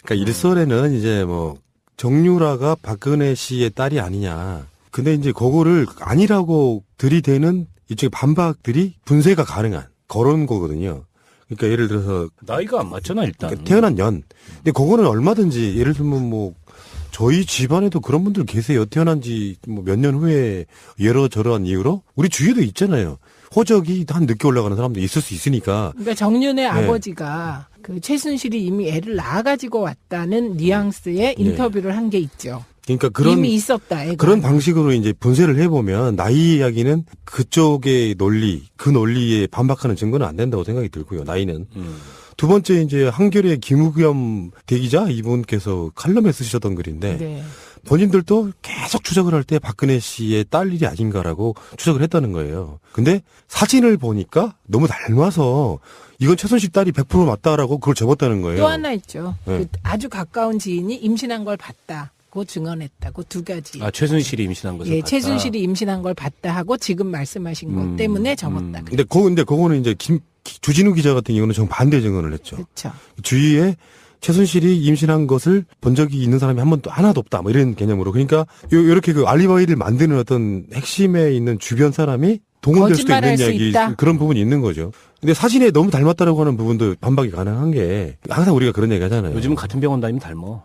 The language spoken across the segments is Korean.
그러니까 일설에는 이제 뭐 정유라가 박근혜 씨의 딸이 아니냐. 근데 이제 그거를 아니라고 들이대는 이쪽의 반박들이 분쇄가 가능한 그런 거거든요. 그러니까 예를 들어서 나이가 안 맞잖아 일단. 그러니까 태어난 연. 근데 그거는 얼마든지 예를 들면 뭐 저희 집안에도 그런 분들 계세요. 태어난 지 뭐 몇 년 후에 여러저러한 이유로 우리 주위에도 있잖아요. 호적이 한 늦게 올라가는 사람도 있을 수 있으니까. 그러니까 정윤의 아버지가 그 최순실이 이미 애를 낳아가지고 왔다는 뉘앙스의 인터뷰를 한 게 있죠. 그러니까 그런 이미 있었다. 애가. 그런 방식으로 이제 분쇄를 해보면 나이 이야기는 그쪽의 논리, 그 논리에 반박하는 증거는 안 된다고 생각이 들고요. 나이는. 두 번째 이제 한겨레 김우겸 대기자 이분께서 칼럼에 쓰셨던 글인데 네. 본인들도 계속 추적을 할 때 박근혜 씨의 딸 일이 아닌가라고 추적을 했다는 거예요. 근데 사진을 보니까 너무 닮아서 이건 최순실 딸이 100% 맞다라고 그걸 접었다는 거예요. 또 하나 있죠. 네. 그 아주 가까운 지인이 임신한 걸 봤다고 증언했다고 두 가지. 아 최순실이 임신한 것을 예, 봤다. 최순실이 임신한 걸 봤다 하고 지금 말씀하신 것 때문에 접었다. 근데 그거는 이제 주진우 기자 같은 경우는 정반대 증언을 했죠. 그렇죠. 주위에 최순실이 임신한 것을 본 적이 있는 사람이 한 번도 하나도 없다. 뭐 이런 개념으로. 그러니까 요렇게 그 알리바이를 만드는 어떤 핵심에 있는 주변 사람이 동원될 수도 있는 거짓말할 수 이야기 있다. 그런 부분이 있는 거죠. 근데 사진에 너무 닮았다라고 하는 부분도 반박이 가능한 게 항상 우리가 그런 얘기 하잖아요. 요즘은 같은 병원 다니면 닮어.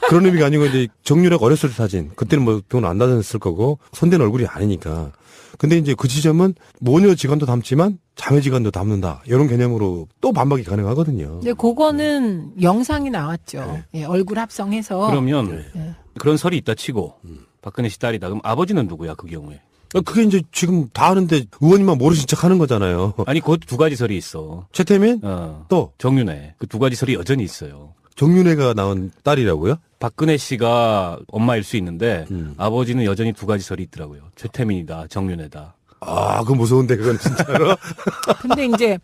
그런 의미가 아니고 이제 정유라가 어렸을 때 사진. 그때는 뭐 병원 안 다녔을 거고 손댄 얼굴이 아니니까. 근데 이제 그 지점은 모녀 지간도 닮지만 자매 지간도 닮는다. 이런 개념으로 또 반박이 가능하거든요. 근데 그거는 영상이 나왔죠. 예, 얼굴 합성해서. 그러면 네. 그런 설이 있다 치고 박근혜 씨 딸이다. 그럼 아버지는 누구야 그 경우에? 그게 이제 지금 다 아는데 의원님만 모르신 척 하는 거잖아요. 아니 그것도 두 가지 설이 있어. 최태민 또 정윤회. 그 두 가지 설이 여전히 있어요. 정윤회가 낳은 딸이라고요? 박근혜 씨가 엄마일 수 있는데 아버지는 여전히 두 가지 설이 있더라고요. 최태민이다, 정윤회다. 아, 그건 무서운데 그건 진짜로. 근데 이제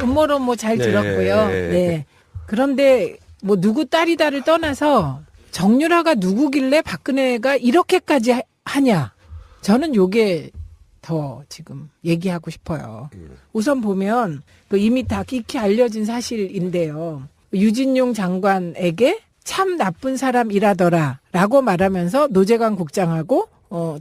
음모론 뭐 잘 네. 들었고요. 네. 그런데 뭐 누구 딸이다를 떠나서 정유라가 누구길래 박근혜가 이렇게까지 하냐. 저는 요게 더 지금 얘기하고 싶어요. 우선 보면 그 이미 다 익히 알려진 사실인데요. 유진용 장관에게 참 나쁜 사람이라더라 라고 말하면서 노재관 국장하고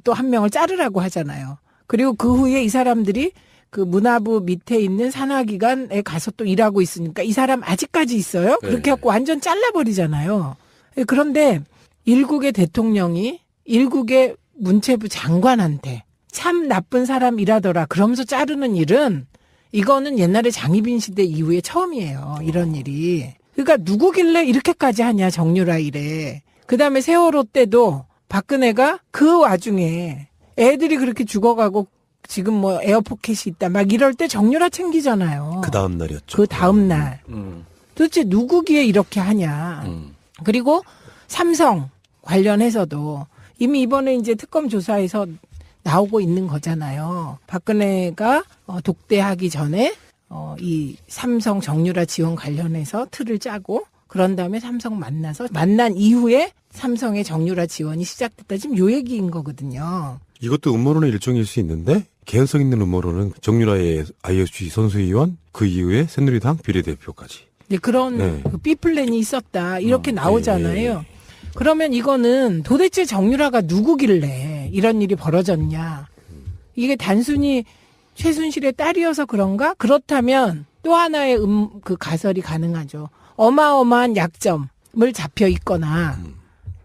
또 한 명을 자르라고 하잖아요. 그리고 그 후에 이 사람들이 그 문화부 밑에 있는 산하기관에 가서 또 일하고 있으니까 이 사람 아직까지 있어요? 그렇게 해갖고 완전 잘라버리잖아요. 그런데 일국의 대통령이 일국의 문체부 장관한테 참 나쁜 사람이라더라 그러면서 자르는 일은 이거는 옛날에 장희빈 시대 이후에 처음이에요. 이런 일이. 그러니까 누구길래 이렇게까지 하냐 정유라 이래. 그다음에 세월호 때도 박근혜가 그 와중에 애들이 그렇게 죽어가고 지금 뭐 에어포켓이 있다 막 이럴 때 정유라 챙기잖아요. 그 다음 날이었죠. 그 다음 날. 도대체 누구기에 이렇게 하냐. 그리고 삼성 관련해서도 이미 이번에 이제 특검 조사에서 나오고 있는 거잖아요. 박근혜가 독대하기 전에 이 삼성 정유라 지원 관련해서 틀을 짜고 그런 다음에 삼성 만나서 만난 이후에 삼성의 정유라 지원이 시작됐다. 지금 요 얘기인 거거든요. 이것도 음모론의 일종일 수 있는데 개연성 있는 음모론은 정유라의 IOC 선수위원 그 이후에 새누리당 비례대표까지. 네, 그런 그 B플랜이 있었다. 이렇게 나오잖아요. 그러면 이거는 도대체 정유라가 누구길래 이런 일이 벌어졌냐. 이게 단순히 최순실의 딸이어서 그런가? 그렇다면 또 하나의 그 가설이 가능하죠. 어마어마한 약점을 잡혀 있거나,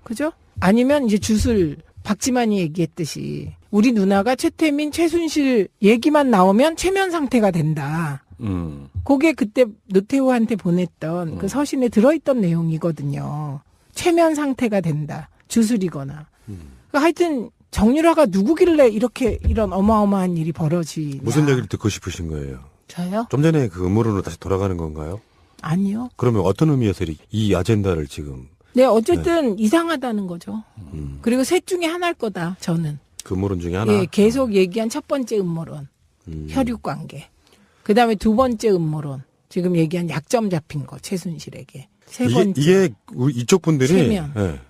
그죠? 아니면 이제 주술, 박지만이 얘기했듯이 우리 누나가 최태민, 최순실 얘기만 나오면 최면 상태가 된다. 그게 그때 노태우한테 보냈던 그 서신에 들어있던 내용이거든요. 최면 상태가 된다. 주술이거나. 그러니까 하여튼 정유라가 누구길래 이런 어마어마한 일이 벌어지냐. 무슨 얘기를 듣고 싶으신 거예요? 저요? 좀 전에 그 음모론으로 다시 돌아가는 건가요? 아니요. 그러면 어떤 의미에서 이 아젠다를 지금 네, 어쨌든 이상하다는 거죠. 그리고 셋 중에 하나일 거다, 저는. 그 음모론 중에 하나? 예, 계속 얘기한 첫 번째 음모론. 혈육 관계. 그 다음에 두 번째 음모론. 지금 얘기한 약점 잡힌 거, 최순실에게. 세 번째. 이게 우리 이쪽 분들이 체면.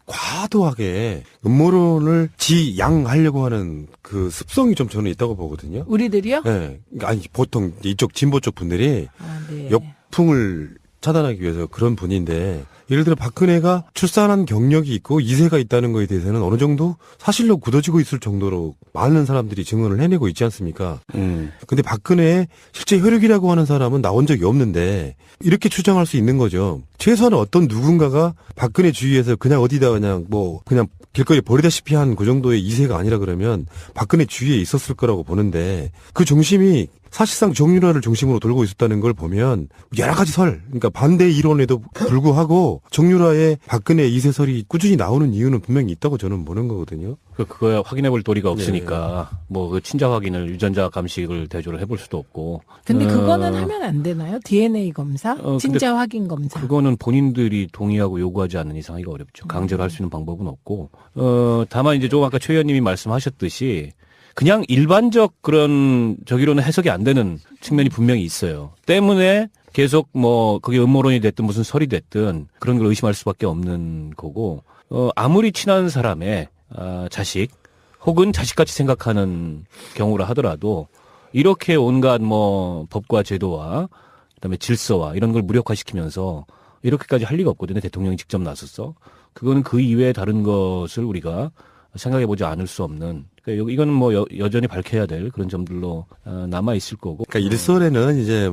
과도하게 음모론을 지양하려고 하는 그 습성이 좀 저는 있다고 보거든요. 우리들이요? 네. 아니 보통 이쪽 진보 쪽 분들이 아, 네. 역풍을 차단하기 위해서 그런 분인데 예를 들어 박근혜가 출산한 경력이 있고 이세가 있다는 거에 대해서는 어느 정도 사실로 굳어지고 있을 정도로 많은 사람들이 증언을 해내고 있지 않습니까? 근데 박근혜의 실제 혈육이라고 하는 사람은 나온 적이 없는데 이렇게 추정할 수 있는 거죠. 최소한 어떤 누군가가 박근혜 주위에서 그냥 어디다 그냥 길거리에 버리다시피 한 그 정도의 이세가 아니라 그러면 박근혜 주위에 있었을 거라고 보는데 그 중심이 사실상 정유라를 중심으로 돌고 있었다는 걸 보면 여러 가지 그러니까 반대 이론에도 불구하고 정유라의 박근혜 이세설이 꾸준히 나오는 이유는 분명히 있다고 저는 보는 거거든요. 그거야 확인해 볼 도리가 없으니까 그 친자 확인을 유전자 감식을 대조를 해볼 수도 없고. 근데 그거는 하면 안 되나요? DNA 검사? 친자 확인 검사? 그거는 본인들이 동의하고 요구하지 않는 이상 하기가 어렵죠. 강제로 할 수 있는 방법은 없고. 다만 이제 조금 아까 최 의원님이 말씀하셨듯이 그냥 일반적 그런 저기로는 해석이 안 되는 측면이 분명히 있어요. 때문에 계속 그게 음모론이 됐든 무슨 설이 됐든 그런 걸 의심할 수밖에 없는 거고, 아무리 친한 사람의 자식 혹은 자식같이 생각하는 경우라 하더라도 이렇게 온갖 법과 제도와 그다음에 질서와 이런 걸 무력화시키면서 이렇게까지 할 리가 없거든요. 대통령이 직접 나서서. 그거는 그 이외에 다른 것을 우리가 생각해보지 않을 수 없는, 그러니까 이거는 여전히 밝혀야 될 그런 점들로 남아 있을 거고. 그러니까 일설에는 이제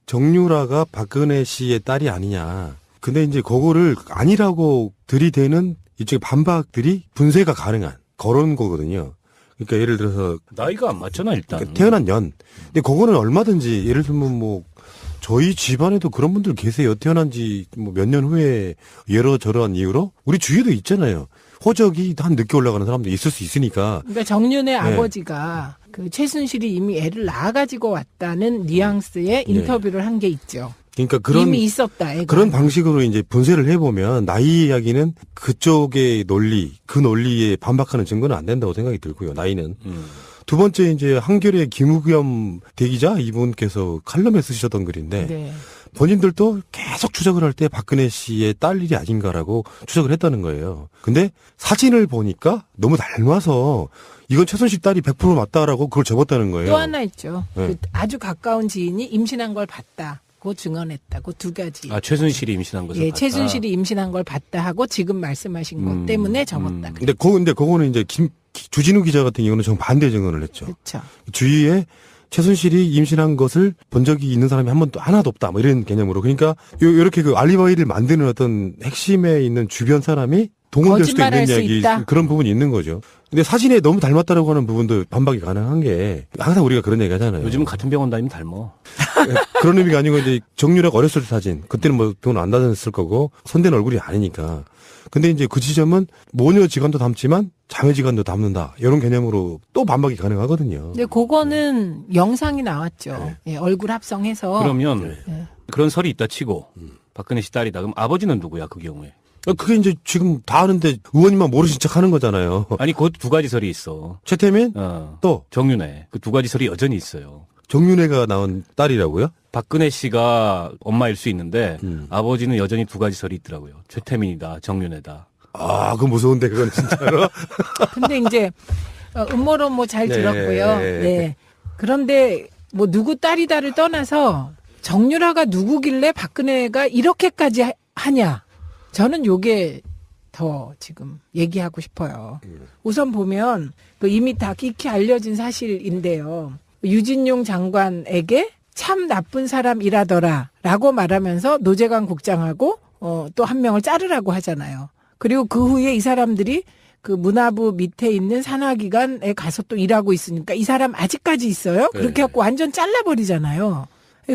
정유라가 박근혜 씨의 딸이 아니냐. 근데 이제 그거를 아니라고 들이대는 이쪽의 반박들이 분쇄가 가능한 그런 거거든요. 그러니까 예를 들어서 나이가 안 맞잖아 일단. 그러니까 태어난 년. 근데 그거는 얼마든지 예를 들면 저희 집안에도 그런 분들 계세요. 태어난 지 몇 년 후에 여러저러한 이유로 우리 주위에도 있잖아요. 호적이 한 늦게 올라가는 사람도 있을 수 있으니까. 그러니까 정윤의 아버지가 그 최순실이 이미 애를 낳아가지고 왔다는 뉘앙스의 인터뷰를 한 게 있죠. 그러니까 이미 있었다. 애가. 그런 방식으로 이제 분쇄를 해보면 나이 이야기는 그쪽의 논리, 그 논리에 반박하는 증거는 안 된다고 생각이 들고요. 나이는. 두 번째 이제 한겨레 김우겸 대기자 이분께서 칼럼에 쓰셨던 글인데 네. 본인들도 계속 추적을 할 때 박근혜 씨의 딸 일이 아닌가라고 추적을 했다는 거예요. 근데 사진을 보니까 너무 닮아서 이건 최순실 딸이 100% 맞다라고 그걸 접었다는 거예요. 또 하나 있죠. 네. 그 아주 가까운 지인이 임신한 걸 봤다고 증언했다. 그 두 가지. 최순실이 임신한 것을 봤다. 최순실이 임신한 걸 봤다 하고 지금 말씀하신 것 때문에 접었다. 근데 그거는 이제 주진우 기자 같은 경우는 정반대 증언을 했죠. 그렇죠. 주위에 최순실이 임신한 것을 본 적이 있는 사람이 하나도 없다. 이런 개념으로. 그러니까 이렇게 그 알리바이를 만드는 어떤 핵심에 있는 주변 사람이 동원될 수도 있는 이야기 그런 부분이 있는 거죠. 근데 사진에 너무 닮았다라고 하는 부분도 반박이 가능한 게 항상 우리가 그런 얘기 하잖아요. 요즘은 같은 병원 다니면 닮아. 그런 의미가 아니고 이제 정유라가 어렸을 때 사진. 그때는 돈 안 닮았을 거고 손댄 얼굴이 아니니까. 근데 이제 그 지점은 모녀 지간도 닮지만 자매 지간도 닮는다. 이런 개념으로 또 반박이 가능하거든요. 근데 그거는 영상이 나왔죠. 얼굴 합성해서. 그러면 그런 설이 있다 치고 박근혜 씨 딸이다. 그럼 아버지는 누구야 그 경우에? 그게 이제 지금 다 아는데 의원님만 모르신 척 하는 거잖아요. 아니 그것도 두 가지 설이 있어. 최태민 또 정윤회. 그 두 가지 설이 여전히 있어요. 정윤회가 낳은 딸이라고요? 박근혜 씨가 엄마일 수 있는데 아버지는 여전히 두 가지 설이 있더라고요. 최태민이다, 정윤회다. 그거 무서운데 그건 진짜로. 근데 이제 음모론 잘 들었고요. 네. 그런데 누구 딸이다를 떠나서 정유라가 누구길래 박근혜가 이렇게까지 하냐? 저는 요게 더 지금 얘기하고 싶어요. 우선 보면 이미 다 익히 알려진 사실인데요. 유진용 장관에게 참 나쁜 사람이라더라 라고 말하면서 노재관 국장하고 또 한 명을 자르라고 하잖아요. 그리고 그 후에 이 사람들이 그 문화부 밑에 있는 산하기관에 가서 또 일하고 있으니까 이 사람 아직까지 있어요? 그렇게 해갖고 완전 잘라버리잖아요.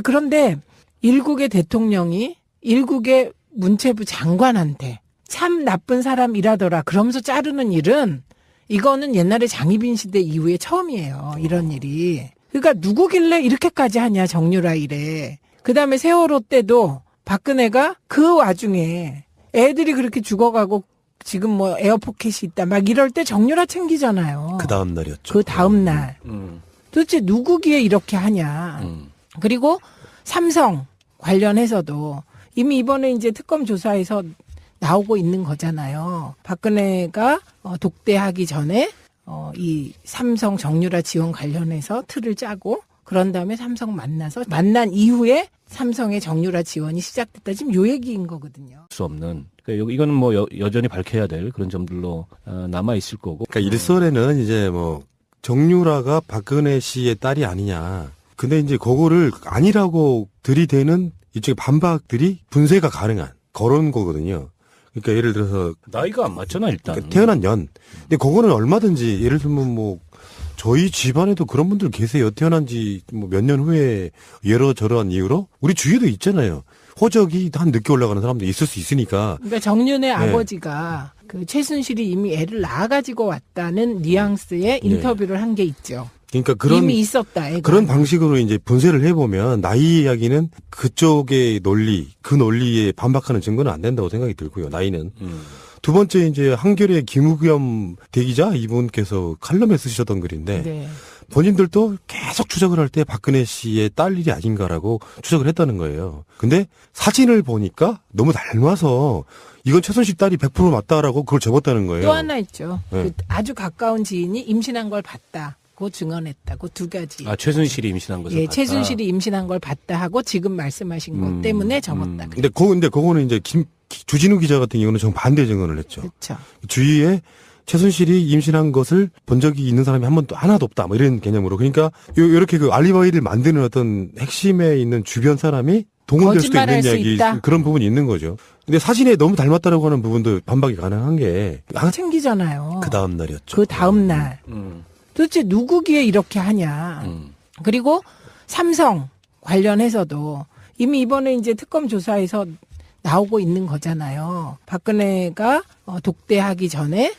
그런데 일국의 대통령이 일국의 문체부 장관한테 참 나쁜 사람이라더라 그러면서 자르는 일은 이거는 옛날에 장희빈 시대 이후에 처음이에요. 이런 일이. 그러니까 누구길래 이렇게까지 하냐 정유라 이래. 그다음에 세월호 때도 박근혜가 그 와중에 애들이 그렇게 죽어가고 지금 에어포켓이 있다 막 이럴 때 정유라 챙기잖아요. 그 다음 날이었죠. 그 다음 날. 도대체 누구기에 이렇게 하냐. 그리고 삼성 관련해서도 이미 이번에 이제 특검 조사에서 나오고 있는 거잖아요. 박근혜가 독대하기 전에 이 삼성 정유라 지원 관련해서 틀을 짜고 그런 다음에 삼성 만난 이후에 삼성의 정유라 지원이 시작됐다. 지금 요 얘기인 거거든요. 수 없는. 그러니까 이거는 뭐 여전히 밝혀야 될 그런 점들로 남아 있을 거고. 그러니까 일설에는 이제 뭐 정유라가 박근혜 씨의 딸이 아니냐. 근데 이제 그거를 아니라고 들이대는 이쪽의 반박들이 분쇄가 가능한 그런 거거든요. 그러니까 예를 들어서 나이가 안 맞잖아 일단. 그러니까 태어난 년. 근데 그거는 얼마든지 예를 들면 뭐 저희 집안에도 그런 분들 계세요. 태어난 지 뭐 몇 년 후에 여러저러한 이유로 우리 주위에도 있잖아요. 호적이 한 늦게 올라가는 사람도 있을 수 있으니까. 그러니까 정윤의 아버지가 그 최순실이 이미 애를 낳아가지고 왔다는 뉘앙스의 인터뷰를 한 게 있죠. 그러니까 그런 이미 있었다. 애가. 그런 방식으로 이제 분쇄를 해보면 나이 이야기는 그쪽의 논리, 그 논리에 반박하는 증거는 안 된다고 생각이 들고요. 나이는. 두 번째 이제 한겨레 김우겸 대기자 이분께서 칼럼에 쓰셨던 글인데 네. 본인들도 계속 추적을 할 때 박근혜 씨의 딸 일이 아닌가라고 추적을 했다는 거예요. 근데 사진을 보니까 너무 닮아서 이건 최순실 딸이 100% 맞다라고 그걸 접었다는 거예요. 또 하나 있죠. 네. 그 아주 가까운 지인이 임신한 걸 봤다고 증언했다고 두 가지. 아 최순실이 임신한 것을 예, 봤다. 최순실이 임신한 걸 봤다 하고 지금 말씀하신 것 때문에 접었다. 근데 그거는 이제 주진우 기자 같은 경우는 정반대 증언을 했죠. 그렇죠. 주위에 최순실이 임신한 것을 본 적이 있는 사람이 한 번도 하나도 없다. 뭐 이런 개념으로. 그러니까 이렇게 그 알리바이를 만드는 어떤 핵심에 있는 주변 사람이 동원될 수도 있는 거짓말할 수 이야기 있다. 그런 부분이 있는 거죠. 근데 사진에 너무 닮았다라고 하는 부분도 반박이 가능한 게 챙기잖아요. 그 다음 날이었죠. 그 다음 날. 도대체 누구기에 이렇게 하냐. 그리고 삼성 관련해서도 이미 이번에 이제 특검 조사에서 나오고 있는 거잖아요. 박근혜가 독대하기 전에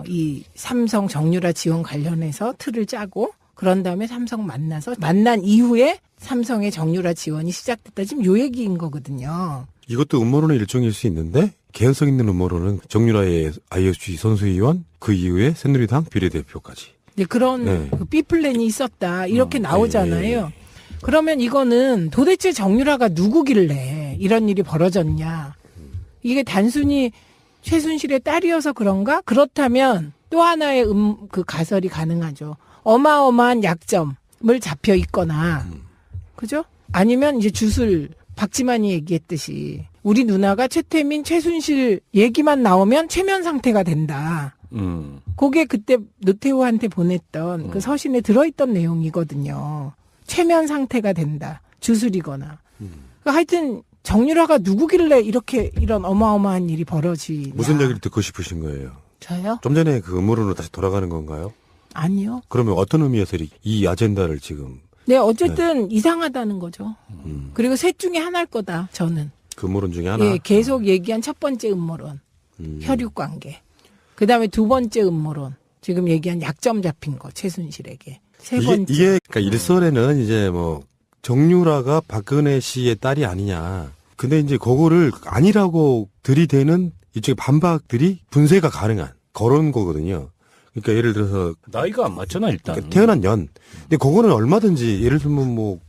이 삼성 정유라 지원 관련해서 틀을 짜고 그런 다음에 삼성 만난 이후에 삼성의 정유라 지원이 시작됐다. 지금 요 얘기인 거거든요. 이것도 음모론의 일종일 수 있는데 개연성 있는 음모론은 정유라의 IOC 선수위원 그 이후에 새누리당 비례대표까지. 네, 그런 네. 그 B플랜이 있었다. 이렇게 나오잖아요. 네. 그러면 이거는 도대체 정유라가 누구길래 이런 일이 벌어졌냐. 이게 단순히 최순실의 딸이어서 그런가? 그렇다면 또 하나의 그 가설이 가능하죠. 어마어마한 약점을 잡혀 있거나, 그죠? 아니면 이제 주술, 박지만이 얘기했듯이 우리 누나가 최태민, 최순실 얘기만 나오면 최면 상태가 된다. 그게 그때 노태우한테 보냈던 그 서신에 들어있던 내용이거든요. 최면 상태가 된다. 주술이거나. 그러니까 하여튼 정유라가 누구길래 이런 어마어마한 일이 벌어지냐. 무슨 얘기를 듣고 싶으신 거예요? 저요? 좀 전에 그 음모론으로 다시 돌아가는 건가요? 아니요. 그러면 어떤 의미에서 이 아젠다를 지금 네, 어쨌든 이상하다는 거죠. 그리고 셋 중에 하나일 거다, 저는. 그 음모론 중에 하나? 예, 계속 얘기한 첫 번째 음모론. 혈육 관계. 그 다음에 두 번째 음모론. 지금 얘기한 약점 잡힌 거, 최순실에게. 세 번째. 이게 그러니까 일설에는 이제 뭐 정유라가 박근혜 씨의 딸이 아니냐. 근데 이제 그거를 아니라고 들이대는 이쪽의 반박들이 분쇄가 가능한 그런 거거든요. 그러니까 예를 들어서 나이가 안 맞잖아 일단. 그러니까 태어난 년. 근데 그거는 얼마든지 예를 들면 뭐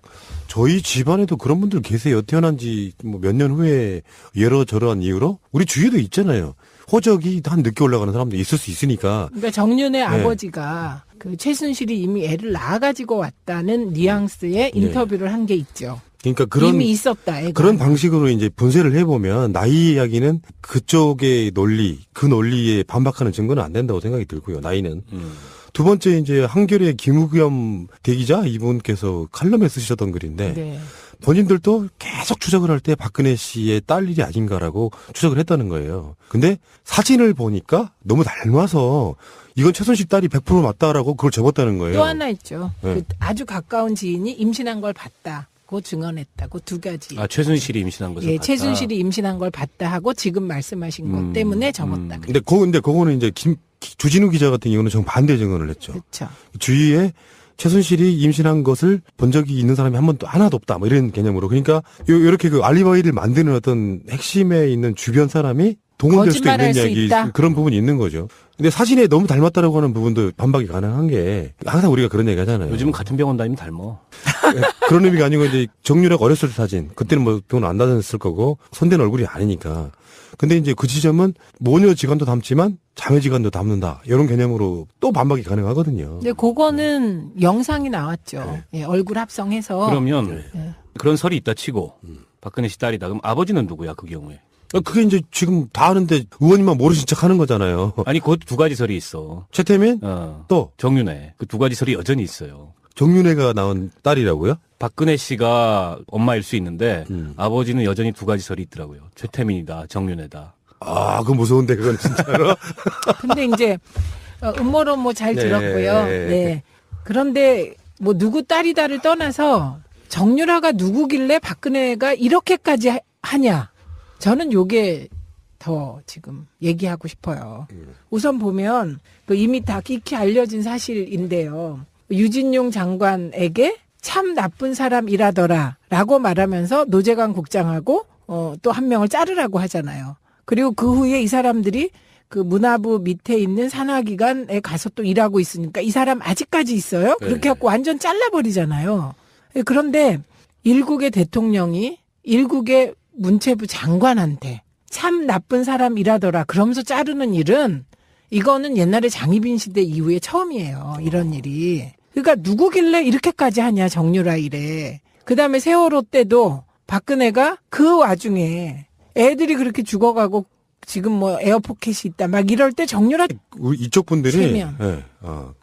저희 집안에도 그런 분들 계세요. 태어난 지 뭐 몇 년 후에 여러저러한 이유로 우리 주위에도 있잖아요. 호적이 한 늦게 올라가는 사람도 있을 수 있으니까. 그러니까 정윤의 아버지가 그 최순실이 이미 애를 낳아가지고 왔다는 뉘앙스의 인터뷰를 한 게 있죠. 그러니까 이미 있었다. 애가. 그런 방식으로 이제 분쇄를 해보면 나이 이야기는 그쪽의 논리, 그 논리에 반박하는 증거는 안 된다고 생각이 들고요. 나이는. 두 번째 이제 한겨레 김우겸 대기자 이분께서 칼럼에 쓰셨던 글인데 네. 본인들도 계속 추적을 할 때 박근혜 씨의 딸 일이 아닌가라고 추적을 했다는 거예요. 근데 사진을 보니까 너무 닮아서 이건 최순실 딸이 100% 맞다라고 그걸 접었다는 거예요. 또 하나 있죠. 네. 그 아주 가까운 지인이 임신한 걸 봤다고 증언했다고 두 가지. 아 최순실이 임신한 것을 예, 봤다. 최순실이 임신한 걸 봤다 하고 지금 말씀하신 것 때문에 접었다. 근데 그거는 이제 주진우 기자 같은 경우는 정반대 증언을 했죠. 그렇죠. 주위에 최순실이 임신한 것을 본 적이 있는 사람이 한 번도 하나도 없다. 뭐 이런 개념으로. 그러니까 이렇게 그 알리바이를 만드는 어떤 핵심에 있는 주변 사람이 동원될 수도 있는 거짓말할 수 이야기 있다. 그런 부분이 있는 거죠. 근데 사진에 너무 닮았다라고 하는 부분도 반박이 가능한 게 항상 우리가 그런 얘기 하잖아요. 요즘은 같은 병원 다니면 닮어. 그런 의미가 아니고 이제 정유라가 어렸을 때 사진. 그때는 뭐 병원 안 다녔을 거고 손댄 얼굴이 아니니까. 근데 이제 그 지점은 모녀지간도 담지만 자매지간도 담는다. 이런 개념으로 또 반박이 가능하거든요. 근데 그거는 영상이 나왔죠. 예, 얼굴 합성해서. 그러면 네. 그런 설이 있다 치고 박근혜 씨 딸이다. 그럼 아버지는 누구야 그 경우에? 그게 이제 지금 다 아는데 의원님만 모르신 척 하는 거잖아요. 아니 그것도 두 가지 설이 있어. 최태민 또 정윤회. 그 두 가지 설이 여전히 있어요. 정윤회가 낳은 딸이라고요? 박근혜 씨가 엄마일 수 있는데 아버지는 여전히 두 가지 설이 있더라고요. 최태민이다, 정윤회다. 아, 그건 무서운데 그건 진짜로. 근데 이제 음모론 뭐 잘 네. 들었고요. 네. 그런데 뭐 누구 딸이다를 떠나서 정유라가 누구길래 박근혜가 이렇게까지 하냐. 저는 요게 더 지금 얘기하고 싶어요. 우선 보면 그 이미 다 익히 알려진 사실인데요. 유진용 장관에게 참 나쁜 사람이라더라 라고 말하면서 노재관 국장하고 또 한 명을 자르라고 하잖아요. 그리고 그 후에 이 사람들이 그 문화부 밑에 있는 산하기관에 가서 또 일하고 있으니까 이 사람 아직까지 있어요? 그렇게 갖고 완전 잘라버리잖아요. 그런데 일국의 대통령이 일국의 문체부 장관한테 참 나쁜 사람이라더라 그러면서 자르는 일은 이거는 옛날에 장희빈 시대 이후에 처음이에요. 이런 일이. 그러니까 누구길래 이렇게까지 하냐 정유라 이래. 그다음에 세월호 때도 박근혜가 그 와중에 애들이 그렇게 죽어가고 지금 뭐 에어포켓이 있다 막 이럴 때 정유라 우리 이쪽 분들이 체면.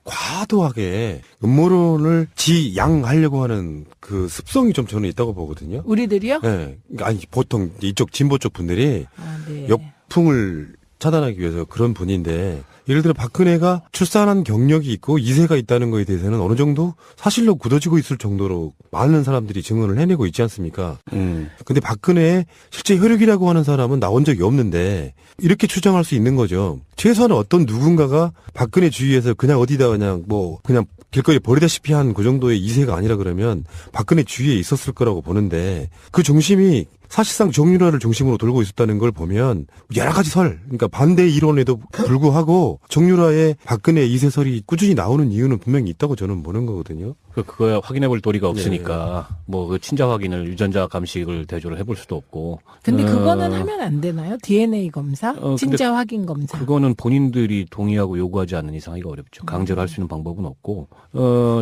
과도하게 음모론을 지양하려고 하는 그 습성이 좀 저는 있다고 보거든요. 우리들이요? 네. 그러니까 아니 보통 이쪽 진보 쪽 분들이 아, 네. 역풍을 차단하기 위해서 그런 분인데 예를 들어 박근혜가 출산한 경력이 있고 이세가 있다는 거에 대해서는 어느 정도 사실로 굳어지고 있을 정도로 많은 사람들이 증언을 해내고 있지 않습니까? 근데 박근혜의 실제 혈육이라고 하는 사람은 나온 적이 없는데 이렇게 추정할 수 있는 거죠. 최소한 어떤 누군가가 박근혜 주위에서 그냥 어디다 그냥 길거리에 버리다시피 한 그 정도의 이세가 아니라 그러면 박근혜 주위에 있었을 거라고 보는데 그 중심이 사실상 정유라를 중심으로 돌고 있었다는 걸 보면 여러 가지 그러니까 반대 이론에도 불구하고 정유라의 박근혜 이세설이 꾸준히 나오는 이유는 분명히 있다고 저는 보는 거거든요. 그거야 확인해볼 도리가 없으니까 뭐 그 친자 확인을 유전자 감식을 대조를 해볼 수도 없고. 근데 그거는 하면 안 되나요? DNA 검사? 진짜 확인 검사? 그거는 본인들이 동의하고 요구하지 않는 이상 하기가 어렵죠. 강제로 할 수 있는 방법은 없고.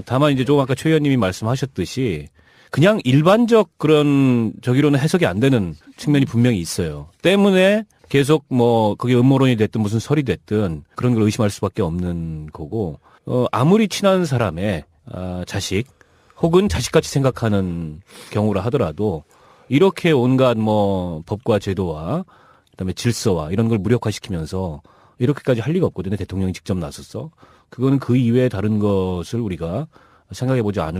다만 이제 조금 아까 최 의원님이 말씀하셨듯이 그냥 일반적 그런 저기로는 해석이 안 되는 측면이 분명히 있어요. 때문에 계속 뭐 그게 음모론이 됐든 무슨 설이 됐든 그런 걸 의심할 수밖에 없는 거고 아무리 친한 사람의 자식 혹은 자식같이 생각하는 경우라 하더라도 이렇게 온갖 뭐 법과 제도와 그다음에 질서와 이런 걸 무력화시키면서 이렇게까지 할 리가 없거든요. 대통령이 직접 나섰어. 그거는 그 이외에 다른 것을 우리가 생각해보지 않을